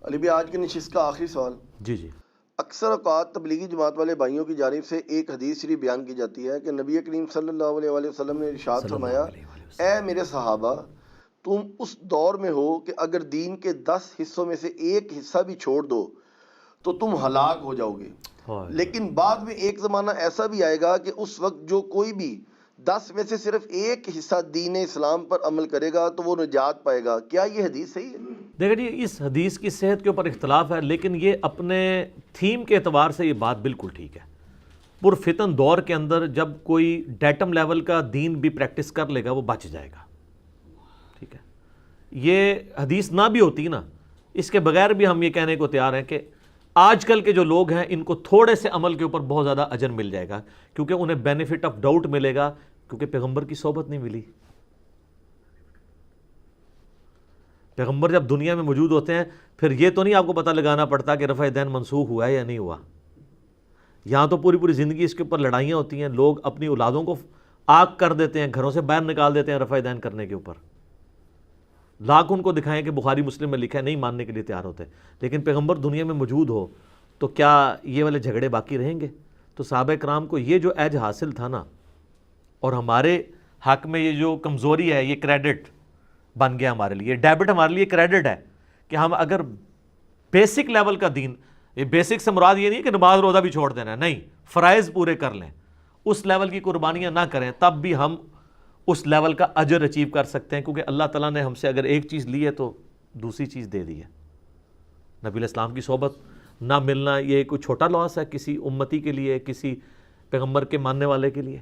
علی بھائی آج کی نشست کا آخری سوال. جی جی. اکثر اوقات تبلیغی جماعت والے بھائیوں کی جانب سے ایک حدیث شریف بیان کی جاتی ہے کہ نبی کریم صلی اللہ علیہ وآلہ وسلم نے ارشاد فرمایا، اے میرے صحابہ، تم اس دور میں ہو کہ اگر دین کے 10 حصوں میں سے ایک حصہ بھی چھوڑ دو تو تم ہلاک ہو جاؤ گے. لیکن بعد میں ایک زمانہ ایسا بھی آئے گا کہ اس وقت جو کوئی بھی 10 میں سے صرف ایک حصہ دین اسلام پر عمل کرے گا تو وہ نجات پائے گا. کیا یہ حدیث صحیح ہے؟ دیکھیں جی، اس حدیث کی صحت کے اوپر اختلاف ہے، لیکن یہ اپنے تھیم کے اعتبار سے یہ بات بالکل ٹھیک ہے. پرفتن دور کے اندر جب کوئی ڈیٹم لیول کا دین بھی پریکٹس کر لے گا وہ بچ جائے گا. ٹھیک ہے، یہ حدیث نہ بھی ہوتی نا، اس کے بغیر بھی ہم یہ کہنے کو تیار ہیں کہ آج کل کے جو لوگ ہیں ان کو تھوڑے سے عمل کے اوپر بہت زیادہ اجر مل جائے گا، کیونکہ انہیں بینیفٹ آف ڈاؤٹ ملے گا، کیونکہ پیغمبر کی صحبت نہیں ملی. پیغمبر جب دنیا میں موجود ہوتے ہیں پھر یہ تو نہیں آپ کو پتہ لگانا پڑتا کہ رفع دین منسوخ ہوا ہے یا نہیں ہوا. یہاں تو پوری زندگی اس کے اوپر لڑائیاں ہوتی ہیں، لوگ اپنی اولادوں کو آگ کر دیتے ہیں، گھروں سے باہر نکال دیتے ہیں رفع دین کرنے کے اوپر. لاکھ ان کو دکھائیں کہ بخاری مسلم میں لکھا ہے، نہیں ماننے کے لیے تیار ہوتے. لیکن پیغمبر دنیا میں موجود ہو تو کیا یہ والے جھگڑے باقی رہیں گے؟ تو صحابہ کرام کو یہ جو ایج حاصل تھا نا، اور ہمارے حق میں یہ جو کمزوری ہے یہ کریڈٹ بن گیا ہمارے لیے، ڈیبٹ ہمارے لیے کریڈٹ ہے کہ ہم اگر بیسک لیول کا دین، یہ بیسک سے مراد یہ نہیں کہ نماز روزہ بھی چھوڑ دینا ہے، نہیں، فرائض پورے کر لیں، اس لیول کی قربانیاں نہ کریں، تب بھی ہم اس لیول کا اجر اچیو کر سکتے ہیں، کیونکہ اللہ تعالیٰ نے ہم سے اگر ایک چیز لی ہے تو دوسری چیز دے دی ہے. نبی علیہ السلام کی صحبت نہ ملنا یہ کوئی چھوٹا لاس ہے کسی امتی کے لیے، کسی پیغمبر کے ماننے والے کے لیے.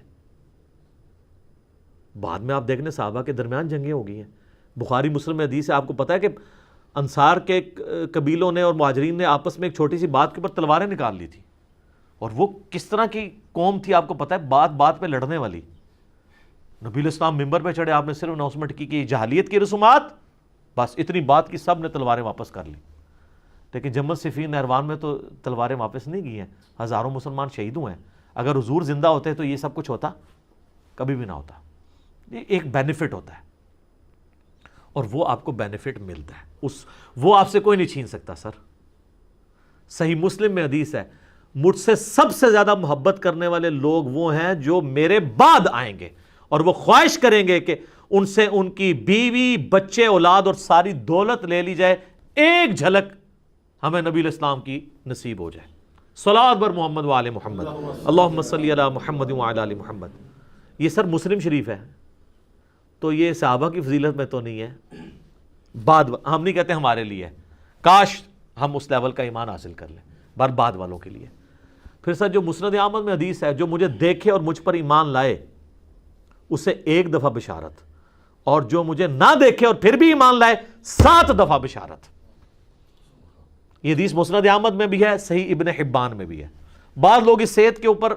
بعد میں آپ دیکھنے صحابہ کے درمیان جنگیں ہو گئی ہیں. بخاری مسلم میں حدیث ہے، آپ کو پتہ ہے کہ انصار کے قبیلوں نے اور مہاجرین نے آپس میں ایک چھوٹی سی بات کے اوپر تلواریں نکال لی تھی، اور وہ کس طرح کی قوم تھی آپ کو پتہ ہے، بات بات پہ لڑنے والی. نبی علیہ السلام ممبر پہ چڑھے، آپ نے صرف اناؤنسمنٹ کی کہ جاہلیت کی رسومات، بس اتنی بات کی، سب نے تلواریں واپس کر لی. لیکن جمل صفین نہروان میں تو تلواریں واپس نہیں کی ہیں، ہزاروں مسلمان شہید ہوئے ہیں. اگر حضور زندہ ہوتے تو یہ سب کچھ ہوتا؟ کبھی بھی نہ ہوتا. یہ ایک بینیفٹ ہوتا ہے، اور وہ آپ کو بینیفٹ ملتا ہے، وہ آپ سے کوئی نہیں چھین سکتا. سر صحیح مسلم میں حدیث ہے، مجھ سے سب سے زیادہ محبت کرنے والے لوگ وہ ہیں جو میرے بعد آئیں گے، اور وہ خواہش کریں گے کہ ان سے ان کی بیوی، بچے، اولاد اور ساری دولت لے لی جائے، ایک جھلک ہمیں نبی علیہ السلام کی نصیب ہو جائے. صلوات بر محمد وآل محمد، اللہم صلی علی محمد وعلی آل محمد. یہ سر مسلم شریف ہے، تو یہ صحابہ کی فضیلت میں تو نہیں ہے، بعد ہم نہیں کہتے ہمارے لیے، کاش ہم اس لیول کا ایمان حاصل کر لیں، بعد والوں کے لیے. پھر سر جو مسند احمد میں حدیث ہے، جو مجھے دیکھے اور مجھ پر ایمان لائے اسے 1 دفعہ بشارت، اور جو مجھے نہ دیکھے اور پھر بھی ایمان لائے 7 دفعہ بشارت. یہ حدیث مسند احمد میں بھی ہے، صحیح ابن حبان میں بھی ہے. بعض لوگ اس صحت کے اوپر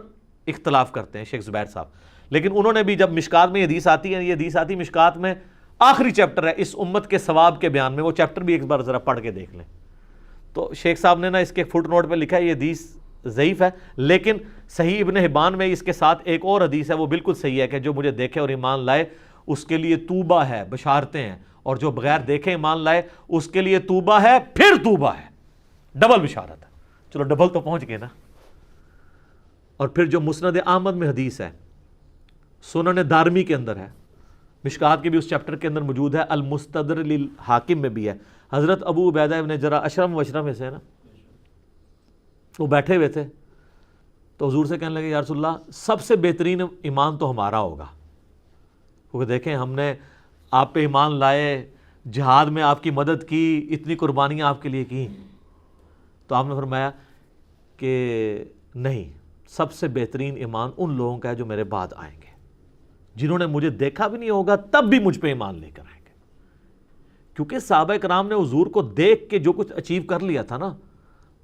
اختلاف کرتے ہیں، شیخ زبیر صاحب، لیکن انہوں نے بھی جب مشکات میں یہ حدیث آتی ہے، یہ حدیث آتی مشکات میں آخری چیپٹر ہے اس امت کے ثواب کے بیان میں، وہ چیپٹر بھی ایک بار ذرا پڑھ کے دیکھ لیں. تو شیخ صاحب نے نا اس کے فٹ نوٹ پہ لکھا ہے یہ حدیث ضعیف ہے، لیکن صحیح ابن حبان میں اس کے ساتھ ایک اور حدیث ہے وہ بالکل صحیح ہے کہ جو مجھے دیکھے اور ایمان لائے اس کے لیے توبہ ہے، بشارتیں ہیں، اور جو بغیر دیکھے ایمان لائے اس کے لیے توبہ ہے، پھر توبہ ہے، ڈبل بشارت ہے. چلو ڈبل تو پہنچ گئے نا. اور پھر جو مسند احمد میں حدیث ہے، سنن دارمی کے اندر ہے، مشکات کے بھی اس چیپٹر کے اندر موجود ہے، المستدر للحاکم میں بھی ہے. حضرت ابو عبیدہ ابن جرح اشرم وشرم میں سے ہے نا، وہ بیٹھے ہوئے تھے تو حضور سے کہنے لگے یا رسول اللہ سب سے بہترین ایمان تو ہمارا ہوگا، کیونکہ دیکھیں ہم نے آپ پہ ایمان لائے، جہاد میں آپ کی مدد کی، اتنی قربانیاں آپ کے لیے کی. تو آپ نے فرمایا کہ نہیں، سب سے بہترین ایمان ان لوگوں کا ہے جو میرے بعد آئیں گے، جنہوں نے مجھے دیکھا بھی نہیں ہوگا تب بھی مجھ پہ ایمان لے کر آئیں گے. کیونکہ صحابہ کرام نے حضور کو دیکھ کے جو کچھ اچیو کر لیا تھا نا،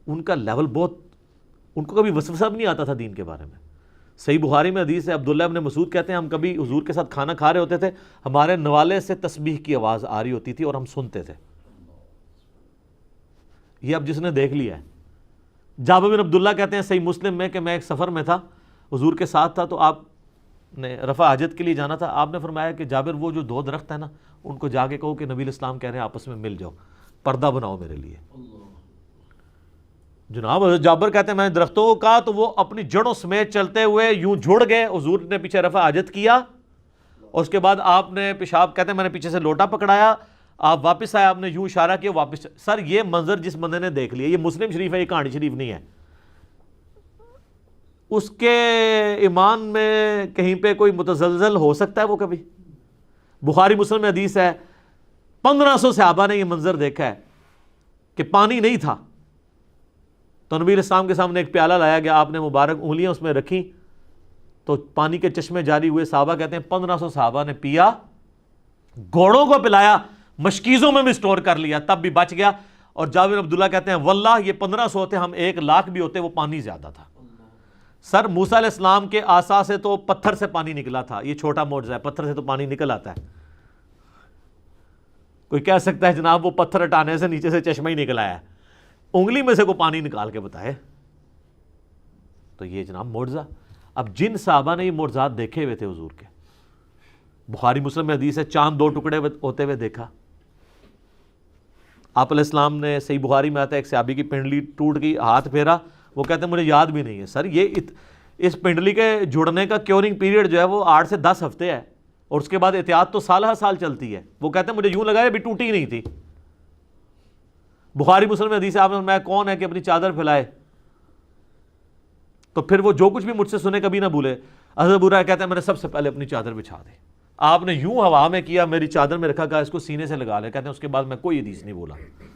ان کا لیول بہت، ان کو کبھی وسوسہ بھی نہیں آتا تھا دین کے بارے میں. صحیح بخاری میں حدیث ہے، عبداللہ ابن مسعود کہتے ہیں ہم کبھی حضور کے ساتھ کھانا کھا رہے ہوتے تھے، ہمارے نوالے سے تسبیح کی آواز آ رہی ہوتی تھی اور ہم سنتے تھے. یہ اب جس نے دیکھ لیا ہے. جابر بن عبداللہ کہتے ہیں صحیح مسلم میں کہ میں ایک سفر میں تھا، حضور کے ساتھ تھا، تو آپ نے رفع حاجت کے لیے جانا تھا. آپ نے فرمایا کہ جابر وہ جو 2 درخت ہیں نا ان کو جا کے کہو کہ نبی علیہ السلام کہہ رہے ہیں آپس میں مل جاؤ، پردہ بناؤ میرے لیے. جناب حضرت جابر کہتے ہیں میں نے درختوں کو کہا تو وہ اپنی جڑوں سمیت چلتے ہوئے یوں جڑ گئے. حضور نے پیچھے رفع حاجت کیا اور اس کے بعد آپ نے پیشاب, کہتے ہیں میں نے پیچھے سے لوٹا پکڑایا, آپ واپس آئے, آپ نے یوں اشارہ کیا واپس. سر یہ منظر جس بندے نے دیکھ لیا, یہ مسلم شریف ہے, یہ کہانی شریف نہیں ہے, اس کے ایمان میں کہیں پہ کوئی متزلزل ہو سکتا ہے وہ کبھی؟ بخاری مسلم میں حدیث ہے 1500 صحابہ نے یہ منظر دیکھا ہے کہ پانی نہیں تھا تو نبی علیہ السلام کے سامنے ایک پیالہ لایا گیا, آپ نے مبارک انگلیاں اس میں رکھی تو پانی کے چشمے جاری ہوئے. صحابہ کہتے ہیں 1500 صحابہ نے پیا, گھوڑوں کو پلایا, مشکیزوں میں بھی سٹور کر لیا, تب بھی بچ گیا. اور جابر عبداللہ کہتے ہیں واللہ یہ 1500 ہوتے, ہم 1,00,000 بھی ہوتے, وہ پانی زیادہ تھا. سر موسیٰ علیہ السلام کے عصا سے تو پتھر سے پانی نکلا تھا, یہ چھوٹا معجزہ ہے, پتھر سے تو پانی نکل آتا ہے. کوئی کہہ سکتا ہے جناب وہ پتھر ہٹانے سے نیچے سے چشمہ ہی نکل آیا ہے, انگلی میں سے کوئی پانی نکال کے بتائے تو یہ جناب معجزہ. اب جن صحابہ نے یہ معجزات دیکھے ہوئے تھے حضور کے, بخاری مسلم میں حدیث ہے چاند 2 ٹکڑے ہوتے ہوئے دیکھا. آپ علیہ السلام نے, صحیح بخاری میں آتا ہے, ایک صحابی کی پنڈلی ٹوٹ گئی, ہاتھ پھیرا, وہ کہتے ہیں مجھے یاد بھی نہیں ہے. سر یہ اس پنڈلی کے جڑنے کا کیورنگ پیریڈ جو ہے وہ 8 سے 10 ہفتے ہے, اور اس کے بعد احتیاط تو سالہ سال چلتی ہے. وہ کہتے ہیں مجھے یوں لگا ہے ابھی ٹوٹی ہی نہیں تھی. بخاری مسلم میں حدیث ہے, آپ نے فرمایا کون ہے کہ اپنی چادر پھیلائے, تو پھر وہ جو کچھ بھی مجھ سے سنے کبھی نہ بھولے. حضرت ابو ہریرہ کہتے ہیں میں نے سب سے پہلے اپنی چادر بچھا دی, آپ نے یوں ہوا میں کیا, میری چادر میں رکھا, کہا اس کو سینے سے لگا لے. کہتے ہیں اس کے بعد میں کوئی حدیث نہیں بولا,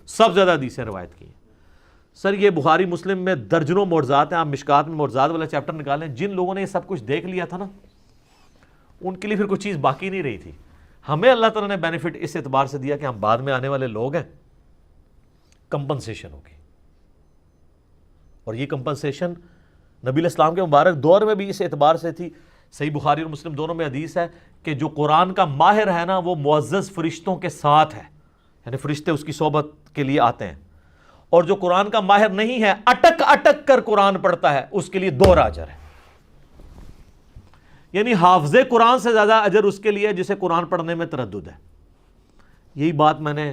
سب زیادہ حدیثیں روایت کی ہیں. سر یہ بخاری مسلم میں درجنوں معجزات ہیں. آپ مشکات میں معجزات والا چیپٹر نکالیں, جن لوگوں نے یہ سب کچھ دیکھ لیا تھا نا, ان کے لیے پھر کوئی چیز باقی نہیں رہی تھی. ہمیں اللہ تعالیٰ نے بینیفٹ اس اعتبار سے دیا کہ ہم بعد میں آنے والے لوگ ہیں, کمپنسیشن ہوگی. اور یہ کمپنسیشن نبی علیہ السلام کے مبارک دور میں بھی اس اعتبار سے تھی. صحیح بخاری اور مسلم دونوں میں حدیث ہے کہ جو قرآن کا ماہر ہے نا, وہ معزز فرشتوں کے ساتھ ہے, یعنی فرشتے اس کی صحبت کے لیے آتے ہیں. اور جو قرآن کا ماہر نہیں ہے, اٹک اٹک کر قرآن پڑھتا ہے, اس کے لیے 2 اجر ہے. یعنی حافظ قرآن سے زیادہ اجر اس کے لیے جسے قرآن پڑھنے میں تردد ہے. یہی بات میں نے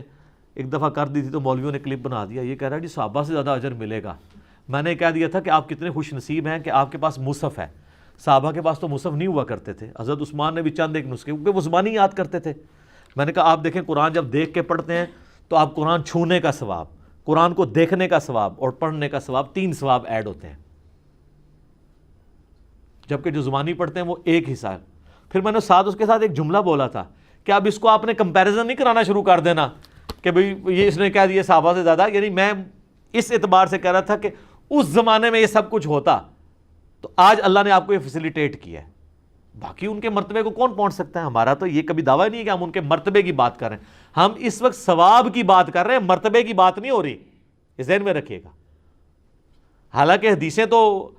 ایک دفعہ کر دی تھی تو مولویوں نے کلپ بنا دیا, یہ کہہ رہا ہے جی صحابہ سے زیادہ اجر ملے گا. میں نے کہہ دیا تھا کہ آپ کتنے خوش نصیب ہیں کہ آپ کے پاس مصحف ہے, صحابہ کے پاس تو مصحف نہیں ہوا کرتے تھے. حضرت عثمان نے بھی چند ایک نسخے, کیونکہ وہ زبانی یاد کرتے تھے. میں نے کہا آپ دیکھیں قرآن جب دیکھ کے پڑھتے ہیں تو آپ قرآن چھونے کا ثواب, قرآن کو دیکھنے کا ثواب اور پڑھنے کا ثواب, 3 ثواب ایڈ ہوتے ہیں, جبکہ جو زبانی پڑھتے ہیں وہ ایک حصہ ہے. پھر میں نے ساتھ اس کے ساتھ ایک جملہ بولا تھا کہ اب اس کو آپ نے کمپیریزن نہیں کرانا شروع کر دینا کہ بھئی یہ اس نے کہہ دیا صحابہ سے زیادہ. یعنی میں اس اعتبار سے کہہ رہا تھا کہ اس زمانے میں یہ سب کچھ ہوتا تو آج اللہ نے آپ کو یہ فیسیلیٹیٹ کیا ہے. باقی ان کے مرتبے کو کون پہنچ سکتا ہے؟ ہمارا تو یہ کبھی دعویٰ نہیں ہے کہ ہم ان کے مرتبے کی بات کر رہے ہیں, ہم اس وقت ثواب کی بات کر رہے ہیں, مرتبے کی بات نہیں ہو رہی, یہ ذہن میں رکھیے گا. حالانکہ حدیثیں تو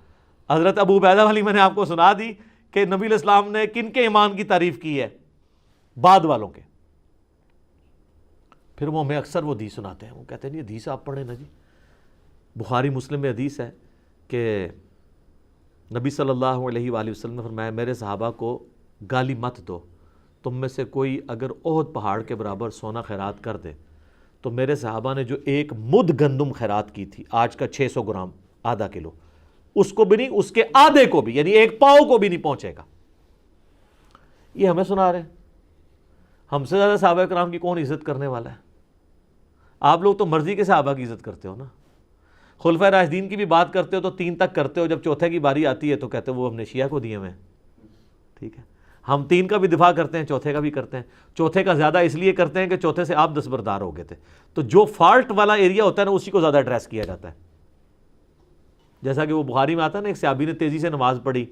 حضرت ابو عبیدہ والی میں نے آپ کو سنا دی کہ نبی علیہ السلام نے کن کے ایمان کی تعریف کی ہے, بعد والوں کے. پھر وہ ہمیں اکثر وہ حدیث سناتے ہیں, وہ کہتے ہیں یہ حدیث آپ پڑھیں نا جی. بخاری مسلم میں حدیث ہے کہ نبی صلی اللہ علیہ وآلہ وسلم نے فرمایا میرے صحابہ کو گالی مت دو, تم میں سے کوئی اگر احد پہاڑ کے برابر سونا خیرات کر دے تو میرے صحابہ نے جو 1 مد گندم خیرات کی تھی, آج کا 600 گرام, ½ کلو, اس کو بھی نہیں, اس کے آدھے کو بھی, یعنی 1 پاؤ کو بھی نہیں پہنچے گا. یہ ہمیں سنا رہے ہیں. ہم سے زیادہ صحابہ کرام کی کون عزت کرنے والا ہے؟ آپ لوگ تو مرضی کے صحابہ کی عزت کرتے ہو نا. خلفائے راشدین کی بھی بات کرتے ہو تو 3 تک کرتے ہو, جب چوتھے کی باری آتی ہے تو کہتے ہو وہ ہم نے شیعہ کو دیے ہوئے ہیں. ٹھیک ہے, ہم 3 کا بھی دفاع کرتے ہیں, چوتھے کا بھی کرتے ہیں. چوتھے کا زیادہ اس لیے کرتے ہیں کہ چوتھے سے آپ دستبردار ہو گئے تھے, تو جو فالٹ والا ایریا ہوتا ہے نا اسی کو زیادہ ایڈریس کیا جاتا ہے. جیسا کہ وہ بخاری میں آتا ہے نا, ایک صحابی نے تیزی سے نماز پڑھی,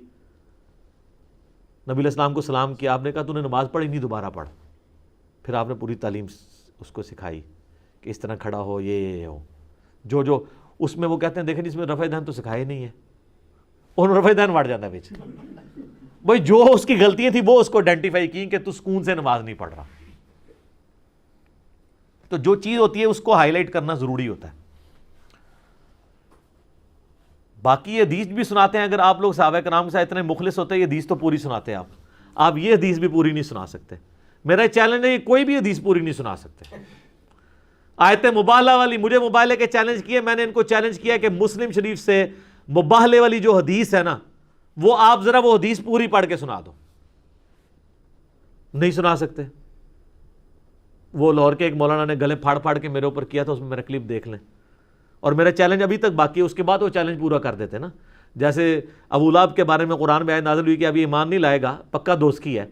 نبی علیہ السلام کو سلام کیا, آپ نے کہا تو نے نماز پڑھی نہیں, دوبارہ پڑھ. پھر آپ نے پوری تعلیم اس کو سکھائی کہ اس طرح کھڑا ہو, یہ ہو, جو اس میں وہ کہتے ہیں دیکھیں جس میں رفع دہن تو سکھائے نہیں ہے, اور رفع دہن وڑ جاتا ہے بیچ. بھائی جو اس کی غلطیاں تھیں وہ اس کو آئیڈینٹیفائی کی کہ تو سکون سے نماز نہیں پڑھ رہا. تو جو چیز ہوتی ہے اس کو ہائی لائٹ کرنا ضروری ہوتا ہے. باقی یہ حدیث بھی سناتے ہیں, اگر آپ لوگ صحابہ کرام کے ساتھ اتنے مخلص ہوتے ہیں, یہ حدیث تو پوری سناتے ہیں آپ یہ حدیث بھی پوری نہیں سنا سکتے. میرا چیلنج ہے, یہ کوئی بھی حدیث پوری نہیں سنا سکتے. آیت مبالغہ والی مجھے مبالغے کے چیلنج کیے، میں نے ان کو چیلنج کیا کہ مسلم شریف سے مبالغے والی جو حدیث ہے نا، وہ آپ ذرا وہ حدیث پوری پڑھ کے سنا دو. نہیں سنا سکتے. وہ لاہور کے ایک مولانا نے گلے پھاڑ پھاڑ کے میرے اوپر کیا تھا، اس میں میرا کلپ دیکھ لیں. اور میرا چیلنج ابھی تک باقی ہے، اس کے بعد وہ چیلنج پورا کر دیتے نا. جیسے ابو لہب کے بارے میں قرآن میں آیت نازل ہوئی کہ ابھی ایمان نہیں لائے گا، پکا دوست کی ہے،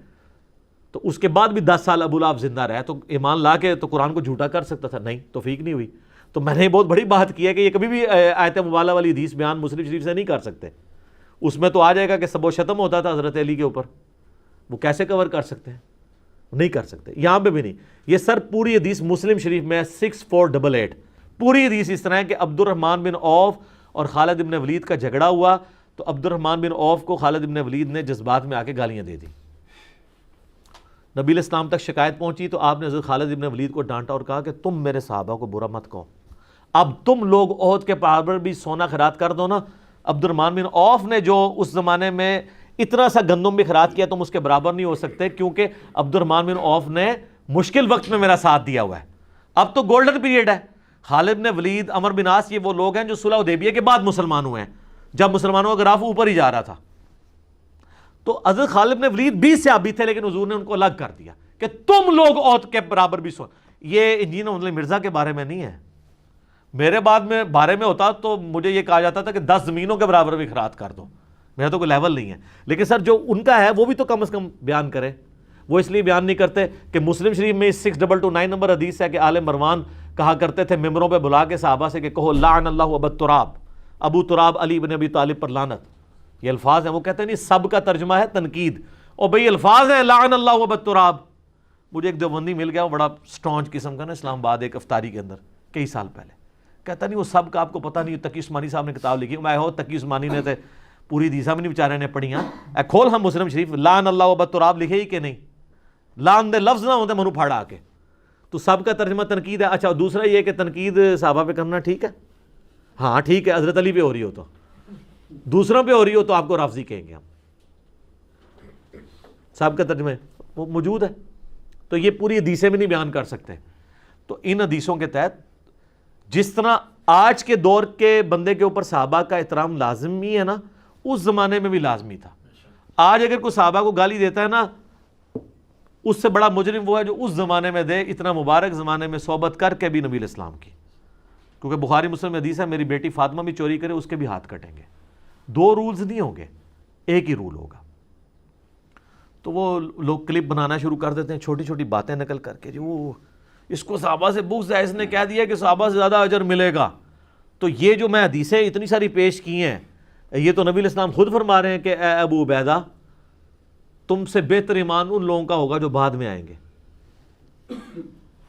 تو اس کے بعد بھی 10 سال ابو لہب زندہ رہا، تو ایمان لا کے تو قرآن کو جھوٹا کر سکتا تھا، نہیں، توفیق نہیں ہوئی. تو میں نے بہت بڑی بات کی ہے کہ یہ کبھی بھی آیت مبالغہ والی حدیث بیان مسلم شریف سے نہیں کر سکتے. اس میں تو آ جائے گا کہ سب و شتم ہوتا تھا حضرت علی کے اوپر، وہ کیسے کور کر سکتے ہیں؟ نہیں کر سکتے. یہاں پہ بھی نہیں. یہ سر پوری حدیث مسلم شریف میں 6488 پوری حدیث اس طرح ہے کہ عبد الرحمن بن عوف اور خالد بن ولید کا جھگڑا ہوا، تو عبد الرحمن بن عوف کو خالد بن ولید نے جذبات میں آ کے گالیاں دے دی. نبی الاسلام تک شکایت پہنچی تو آپ نے حضرت خالد بن ولید کو ڈانٹا اور کہا کہ تم میرے صحابہ کو برا مت کہو، اب تم لوگ احد کے پہاڑ پر بھی سونا خیرات کر دو نا. عبد الرحمن بن عوف نے جو اس زمانے میں اتنا سا گندم بھی خیرات کیا، تم اس کے برابر نہیں ہو سکتے، کیونکہ عبد الرحمن بن عوف نے مشکل وقت میں میرا ساتھ دیا ہوا ہے. اب تو گولڈن پیریڈ ہے. خالد بن ولید، عمر بن عاص، یہ وہ لوگ ہیں جو صلح حدیبیہ کے بعد مسلمان ہوئے ہیں، جب مسلمانوں کا گراف اوپر ہی جا رہا تھا. تو حضرت خالد بن ولید بھی صحابی تھے، لیکن حضور نے ان کو الگ کر دیا کہ تم لوگ احد کے برابر بھی سو. یہ انجین محمد مرزا کے بارے میں نہیں ہے، میرے بارے میں ہوتا تو مجھے یہ کہا جاتا تھا کہ 10 زمینوں کے برابر بھی خیرات کر دو. میرا تو کوئی لیول نہیں ہے. لیکن سر جو ان کا ہے وہ بھی تو کم از کم بیان کرے. وہ اس لیے بیان نہیں کرتے کہ مسلم شریف میں 6229 نمبر حدیث ہے کہ آل مروان کہا کرتے تھے ممبروں پہ بلا کے صحابہ سے کہ کہو لعن اللہ ابو تراب، ابو تراب علی بن ابی طالب پر لعنت. یہ الفاظ ہیں. وہ کہتے ہیں نہیں، سب کا ترجمہ ہے تنقید. اور بھئی الفاظ ہیں لعن اللہ ابو تراب. مجھے ایک دیوبندی مل گیا، وہ بڑا سٹرانج قسم کا نا، اسلام آباد ایک افطاری کے اندر کئی سال پہلے. کہتا نہیں وہ سب کا آپ کو پتہ نہیں. تقی عثمانی صاحب نے کتاب لکھی، میں ہو تقی عثمانی نے تھے پوری حدیثاں بھی نہیں بیچارے نے پڑھیاں. اے کھول ہم مسلم شریف، لعن اللہ ابو تراب لکھے ہی کہ نہیں؟ لعن دے لفظ نہ ہوتے منو پھاڑا کے. تو سب کا ترجمہ تنقید ہے. اچھا دوسرا یہ کہ تنقید صحابہ پہ کرنا ٹھیک ہے؟ ہاں ٹھیک ہے. حضرت علی پہ ہو رہی ہو تو، دوسروں پہ ہو رہی ہو تو آپ کو رافضی کہیں گے ہم. صاحب کا ترجمہ وہ موجود ہے. تو یہ پوری حدیثیں بھی نہیں بیان کر سکتے. تو ان حدیثوں کے تحت جس طرح آج کے دور کے بندے کے اوپر صحابہ کا احترام لازمی ہے نا، اس زمانے میں بھی لازمی تھا. آج اگر کوئی صحابہ کو گالی دیتا ہے نا، اس سے بڑا مجرم وہ ہے جو اس زمانے میں دے، اتنا مبارک زمانے میں صحبت کر کے بھی نبی الاسلام کی. کیونکہ بخاری مسلم میں حدیث ہے میری بیٹی فاطمہ بھی چوری کرے اس کے بھی ہاتھ کٹیں گے. 2 رولز نہیں ہوں گے، ایک ہی رول ہوگا. تو وہ لوگ کلپ بنانا شروع کر دیتے ہیں، چھوٹی چھوٹی باتیں نقل کر کے، جو وہ اس کو صحابہ سے بغض ہے، اس نے کہہ دیا کہ صحابہ سے زیادہ اجر ملے گا. تو یہ جو میں حدیثیں اتنی ساری پیش کی ہیں، یہ تو نبی الاسلام خود فرما رہے ہیں کہ اے ابو عبیدہ، تم سے بہتر ایمان ان لوگوں کا ہوگا جو بعد میں آئیں گے.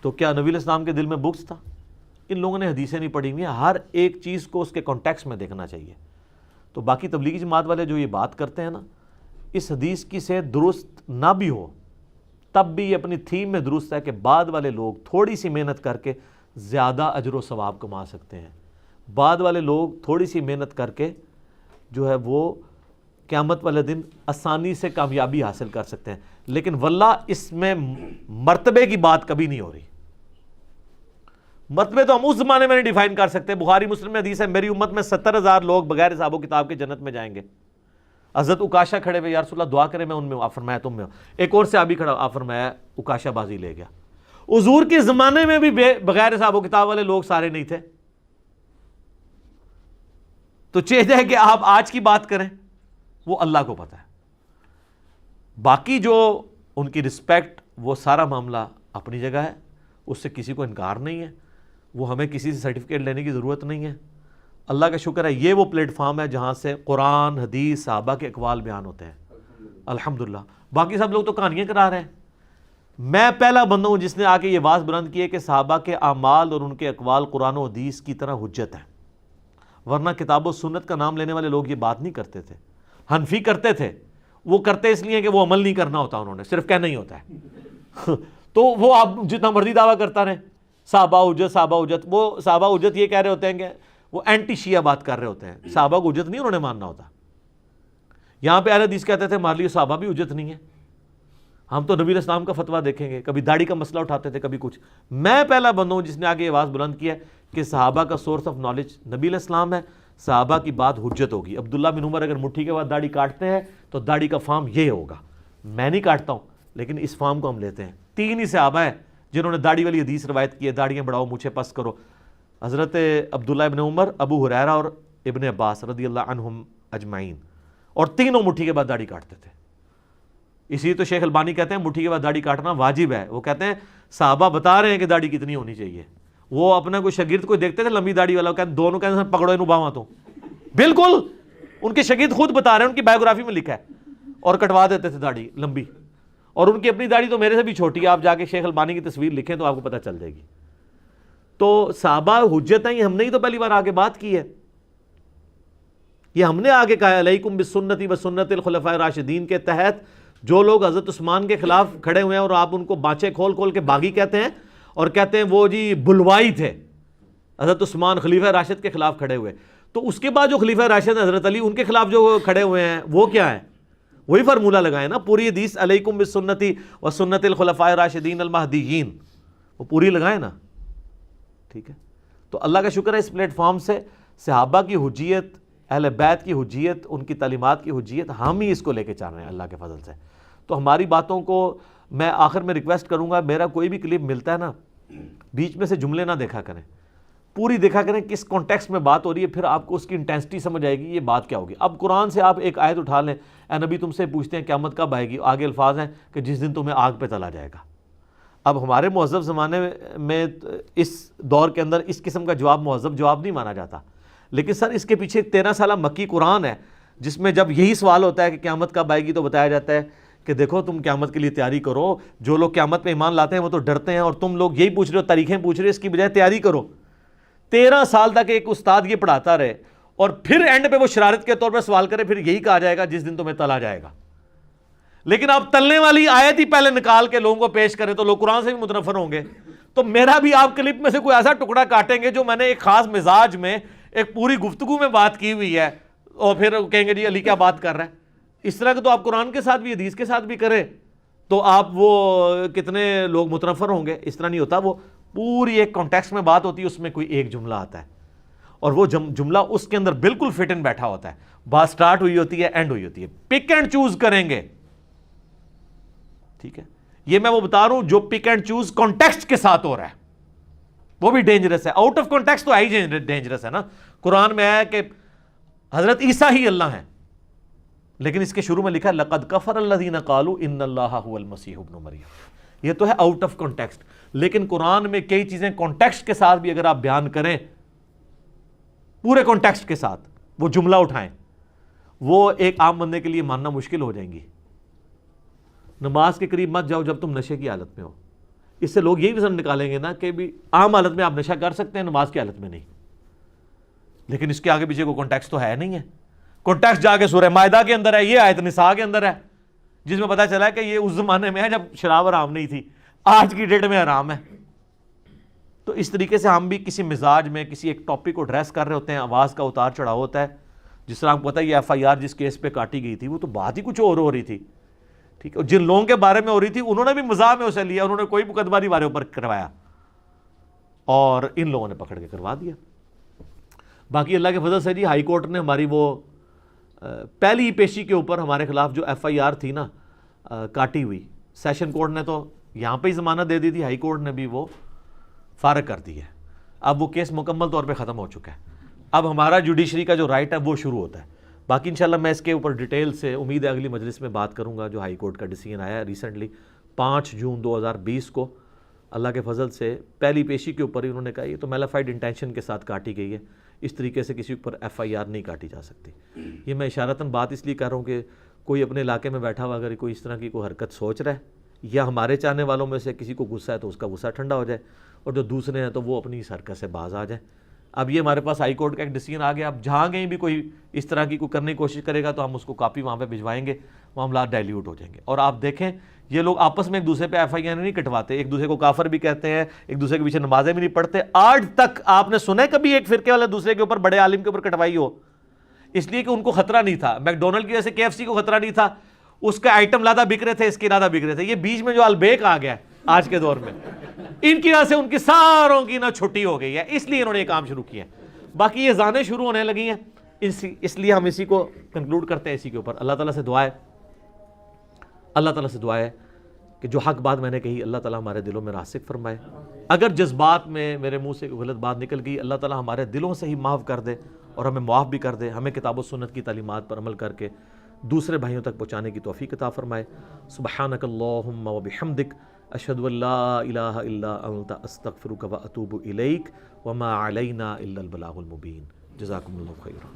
تو کیا نبی الاسلام کے دل میں بغض تھا؟ ان لوگوں نے حدیثیں نہیں پڑھی ہوئی ہیں. ہر ایک چیز کو اس کے کانٹیکسٹ میں دیکھنا چاہیے. تو باقی تبلیغی جماعت والے جو یہ بات کرتے ہیں نا، اس حدیث کی سے درست نہ بھی ہو تب بھی یہ اپنی تھیم میں درست ہے کہ بعد والے لوگ تھوڑی سی محنت کر کے زیادہ اجر و ثواب کما سکتے ہیں. بعد والے لوگ تھوڑی سی محنت کر کے جو ہے وہ قیامت والے دن آسانی سے کامیابی حاصل کر سکتے ہیں. لیکن واللہ اس میں مرتبے کی بات کبھی نہیں ہو رہی. مرتبے تو ہم اس زمانے میں نہیں ڈیفائن کر سکتے. بخاری مسلم میں حدیث ہے میری امت میں 70,000 لوگ بغیر حساب و کتاب کے جنت میں جائیں گے. حضرت اکاشا کھڑے ہوئے، یا رسول اللہ دعا کرے میں ان میں ہوں. آپ فرمایا تم میں ہو. ایک اور صحابی کھڑا، آپ فرمایا اکاشا بازی لے گیا. حضور کے زمانے میں بھی بغیر حساب و کتاب والے لوگ سارے نہیں تھے. تو چاہیے ہے کہ آپ آج کی بات کریں، وہ اللہ کو پتہ ہے. باقی جو ان کی رسپیکٹ، وہ سارا معاملہ اپنی جگہ ہے، اس سے کسی کو انکار نہیں ہے. وہ ہمیں کسی سے سرٹیفکیٹ لینے کی ضرورت نہیں ہے. اللہ کا شکر ہے یہ وہ پلیٹ فارم ہے جہاں سے قرآن، حدیث، صحابہ کے اقوال بیان ہوتے ہیں. الحمدللہ. باقی سب لوگ تو کہانیاں کرا رہے ہیں. میں پہلا بندہ ہوں جس نے آ کے یہ آواز بلند کی ہے کہ صحابہ کے اعمال اور ان کے اقوال قرآن و حدیث کی طرح حجت ہے. ورنہ کتاب و سنت کا نام لینے والے لوگ یہ بات نہیں کرتے تھے. حنفی کرتے تھے، وہ کرتے اس لیے کہ وہ عمل نہیں کرنا ہوتا، انہوں نے صرف کہنا ہی ہوتا ہے. تو وہ آپ جتنا مرضی دعویٰ کرتا رہے صحابہ حجت، صحابہ حجت. وہ صحابہ حجت یہ کہہ رہے ہوتے ہیں کہ وہ اینٹی شیعہ بات کر رہے ہوتے ہیں. صحابہ کو حجت نہیں انہوں نے ماننا ہوتا. یہاں پہ اہل حدیث کہتے تھے ہمارے لیے صحابہ بھی حجت نہیں ہے. ہم تو نبی علیہ السلام کا فتویٰ دیکھیں گے، کبھی داڑھی کا مسئلہ اٹھاتے تھے، کبھی کچھ. میں پہلا بندہ ہوں جس نے آگے آواز بلند کی ہے کہ صحابہ کا سورس آف نالج نبی علیہ السلام ہے، صحابہ کی بات حجت ہوگی. عبداللہ بن عمر اگر مٹھی کے بعد داڑھی کاٹتے ہیں تو داڑھی کا فارم یہ ہوگا. میں نہیں کاٹتا ہوں لیکن اس فارم کو ہم لیتے ہیں. 3 ہی صحابہ ہیں جنہوں نے داڑھی والی حدیث روایت کی ہے، داڑھیاں بڑھاؤ مجھے پس کرو. حضرت عبداللہ ابن عمر، ابو ہریرہ اور ابن عباس رضی اللہ عنہم اجمعین، اور تینوں مٹھی کے بعد داڑھی کاٹتے تھے. اسی تو شیخ البانی کہتے ہیں مٹھی کے بعد داڑھی کاٹنا واجب ہے. وہ کہتے ہیں صحابہ بتا رہے ہیں کہ داڑھی کتنی ہونی چاہیے. وہ اپنا کوئی شاگرد کوئی دیکھتے تھے لمبی داڑھی والا، کہتے دونوں کہتے ہیں پکڑو انہوں باواں تو. بالکل ان کے شاگرد خود بتا رہے ہیں، ان کی بایوگرافی میں لکھا ہے، اور کٹوا دیتے تھے داڑھی لمبی. اور ان کی اپنی داڑھی تو میرے سے بھی چھوٹی ہے، آپ جا کے شیخ البانی کی تصویر لکھیں تو آپ کو پتہ چل جائے گی. تو صحابہ حجت ہیں، یہ ہم نے ہی تو پہلی بار آگے بات کی ہے. یہ ہم نے آگے کہا علیکم بسنتی و سنت الخلفاء الراشدین کے تحت جو لوگ حضرت عثمان کے خلاف کھڑے ہوئے ہیں اور آپ ان کو بانچے کھول کھول کے باغی کہتے ہیں اور کہتے ہیں وہ جی بلوائی تھے، حضرت عثمان خلیفہ راشد کے خلاف کھڑے ہوئے. تو اس کے بعد جو خلیفہ راشد ہیں حضرت علی، ان کے خلاف جو کھڑے ہوئے ہیں وہ کیا ہیں؟ وہی فارمولہ لگائے نا، پوری حدیث علیکم بسنتی و سنت الخلفاء الراشدین المہدیین، وہ پوری لگائے نا. ٹھیک ہے، تو اللہ کا شکر ہے اس پلیٹ فارم سے صحابہ کی حجیت، اہل بیت کی حجیت، ان کی تعلیمات کی حجیت ہم ہی اس کو لے کے چل رہے ہیں اللہ کے فضل سے. تو ہماری باتوں کو میں آخر میں ریکویسٹ کروں گا، میرا کوئی بھی کلپ ملتا ہے نا، بیچ میں سے جملے نہ دیکھا کریں، پوری دیکھا کریں کس کانٹیکسٹ میں بات ہو رہی ہے، پھر آپ کو اس کی انٹینسٹی سمجھ آئے گی یہ بات کیا ہوگی. اب قرآن سے آپ ایک آیت اٹھا لیں، اے نبی تم سے پوچھتے ہیں قیامت کب آئے گی، آگے الفاظ ہیں کہ جس دن تمہیں آگ پہ تلا جائے گا. اب ہمارے مہذب زمانے میں اس دور کے اندر اس قسم کا جواب مہذب جواب نہیں مانا جاتا، لیکن سر اس کے پیچھے 13 سالہ مکی قرآن ہے جس میں جب یہی سوال ہوتا ہے کہ قیامت کب آئے گی تو بتایا جاتا ہے کہ دیکھو تم قیامت کے لیے تیاری کرو. جو لوگ قیامت پہ ایمان لاتے ہیں وہ تو ڈرتے ہیں، اور تم لوگ یہی پوچھ رہے ہو، تاریخیں پوچھ رہے ہو، اس کی بجائے تیاری کرو. 13 سال تک ایک استاد یہ پڑھاتا رہے اور پھر اینڈ پہ وہ شرارت کے طور پہ سوال کرے، پھر یہی کہا جائے گا جس دن تمہیں تلا جائے گا. لیکن آپ تلنے والی آیت ہی پہلے نکال کے لوگوں کو پیش کریں تو لوگ قرآن سے بھی متنفر ہوں گے. تو میرا بھی آپ کلپ میں سے کوئی ایسا ٹکڑا کاٹیں گے جو میں نے ایک خاص مزاج میں ایک پوری گفتگو میں بات کی ہوئی ہے، اور پھر کہیں گے جی علی کیا بات کر رہا ہے. اس طرح کے تو آپ قرآن کے ساتھ بھی حدیث کے ساتھ بھی کریں تو آپ وہ کتنے لوگ متنفر ہوں گے. اس طرح نہیں ہوتا، وہ پوری ایک کانٹیکسٹ میں بات ہوتی ہے، اس میں کوئی ایک جملہ آتا ہے اور وہ جملہ اس کے اندر بالکل فٹ ان بیٹھا ہوتا ہے. بات سٹارٹ ہوئی ہوتی ہے، اینڈ ہوئی ہوتی ہے، پک اینڈ چوز کریں گے. ٹھیک ہے، یہ میں وہ بتا رہا ہوں جو پک اینڈ چوز کانٹیکسٹ کے ساتھ ہو رہا ہے وہ بھی ڈینجرس ہے. آؤٹ آف کانٹیکسٹ تو ہی ڈینجرس ہے نا. قرآن میں ہے کہ حضرت عیسیٰ ہی اللہ ہیں، لیکن اس کے شروع میں لکھا ہے لقد کفر الذین قالوا ان اللہ هو المسیح ابن مریم. یہ تو ہے آؤٹ آف کانٹیکسٹ، لیکن قرآن میں کئی چیزیں کانٹیکسٹ کے ساتھ بھی اگر آپ بیان کریں، پورے کانٹیکسٹ کے ساتھ وہ جملہ اٹھائیں، وہ ایک عام بندے کے لیے ماننا مشکل ہو جائیں گی. نماز کے قریب مت جاؤ جب تم نشے کی حالت میں ہو. اس سے لوگ یہی وزن نکالیں گے نا کہ بھی عام حالت میں آپ نشہ کر سکتے ہیں، نماز کی حالت میں نہیں. لیکن اس کے آگے پیچھے کوئی کانٹیکسٹ تو ہے نہیں ہے. کانٹیکسٹ جا کے سورہ مائدہ کے اندر ہے، یہ آیت نساء کے اندر ہے، جس میں پتا چلا ہے کہ یہ اس زمانے میں ہے جب شراب حرام نہیں تھی، آج کی ڈیٹ میں حرام ہے. تو اس طریقے سے ہم بھی کسی مزاج میں کسی ایک ٹاپک کو ڈریس کر رہے ہوتے ہیں، آواز کا اتار چڑھاؤ ہوتا ہے. جس طرح آپ کو پتہ ہے یہ FIR جس کیس پہ کاٹی گئی تھی وہ تو بات ہی کچھ اور ہو رہی تھی. ٹھیک ہے، جن لوگوں کے بارے میں ہو رہی تھی انہوں نے بھی مزاح میں اسے لیا، انہوں نے کوئی مقدمہ نہیں بارے اوپر کروایا اور ان لوگوں نے پکڑ کے کروا دیا. باقی اللہ کے فضل سے جی ہائی کورٹ نے ہماری وہ پہلی پیشی کے اوپر ہمارے خلاف جو FIR تھی نا کاٹی ہوئی، سیشن کورٹ نے تو یہاں پہ ہی ضمانت دے دی تھی، ہائی کورٹ نے بھی وہ فارغ کر دی ہے. اب وہ کیس مکمل طور پہ ختم ہو چکا ہے. اب ہمارا جوڈیشری کا جو رائٹ ہے وہ شروع ہوتا ہے. باقی انشاءاللہ میں اس کے اوپر ڈیٹیل سے امید ہے اگلی مجلس میں بات کروں گا. جو ہائی کورٹ کا ڈیسیژن آیا ہے ریسنٹلی 5 جون 2020 کو، اللہ کے فضل سے پہلی پیشی کے اوپر ہی انہوں نے کہا یہ تو میلافائڈ انٹینشن کے ساتھ کاٹی گئی ہے، اس طریقے سے کسی اوپر FIR نہیں کاٹی جا سکتی. یہ میں اشارتاً بات اس لیے کر رہا ہوں کہ کوئی اپنے علاقے میں بیٹھا ہوا اگر کوئی اس طرح کی کوئی حرکت سوچ رہا ہے یا ہمارے چاہنے والوں میں سے کسی کو غصہ ہے تو اس کا غصہ ٹھنڈا ہو جائے، اور جو دوسرے ہیں تو وہ اپنی اس حرکت سے باز آ جائیں. اب یہ ہمارے پاس ہائی کورٹ کا ایک ڈیسیژن آ گیا، اب جہاں کہیں بھی کوئی اس طرح کی کوئی کرنے کی کوشش کرے گا تو ہم اس کو کاپی وہاں پہ بھجوائیں گے، معاملات ڈائلیوٹ ہو جائیں گے. اور آپ دیکھیں یہ لوگ آپس میں ایک دوسرے پہ FIR نہیں کٹواتے، ایک دوسرے کو کافر بھی کہتے ہیں، ایک دوسرے کے پیچھے نمازیں بھی نہیں پڑھتے. آج تک آپ نے سنا ہے کبھی ایک فرقے والے دوسرے کے اوپر بڑے عالم کے اوپر کٹوائی ہو؟ اس لیے کہ ان کو خطرہ نہیں تھا. میکڈونلڈ کی وجہ سے KFC کو خطرہ نہیں تھا، اس کا آئٹم زیادہ بک رہے تھے، اس کے زیادہ بک رہے تھے. یہ بیچ میں جو البیک آ گیا ہے آج کے دور میں، ان کی وجہ سے ان کی ساروں کی نا چھٹی ہو گئی ہے، اس لیے انہوں نے یہ کام شروع کیا ہے. باقی یہ زانیں شروع ہونے لگی ہیں، اس لیے ہم اسی کو کنکلوڈ کرتے ہیں اسی کے اوپر. اللہ تعالیٰ سے دعا ہے، اللہ تعالیٰ سے دعا ہے کہ جو حق بات میں نے کہی اللہ تعالیٰ ہمارے دلوں میں راسخ فرمائے. اگر جذبات میں میرے منہ سے غلط بات نکل گئی، اللہ تعالیٰ ہمارے دلوں سے ہی معاف کر دے اور ہمیں معاف بھی کر دے. ہمیں کتاب و سنت کی تعلیمات پر عمل کر کے دوسرے بھائیوں تک پہنچانے کی توفیق عطا فرمائے. سبحانک اللہم و بحمدک، اشہد ان لا الہ الا انت، استغفرک و اتوب الیک، وما علینا الا البلاغ المبین. جزاکم اللہ خیرا.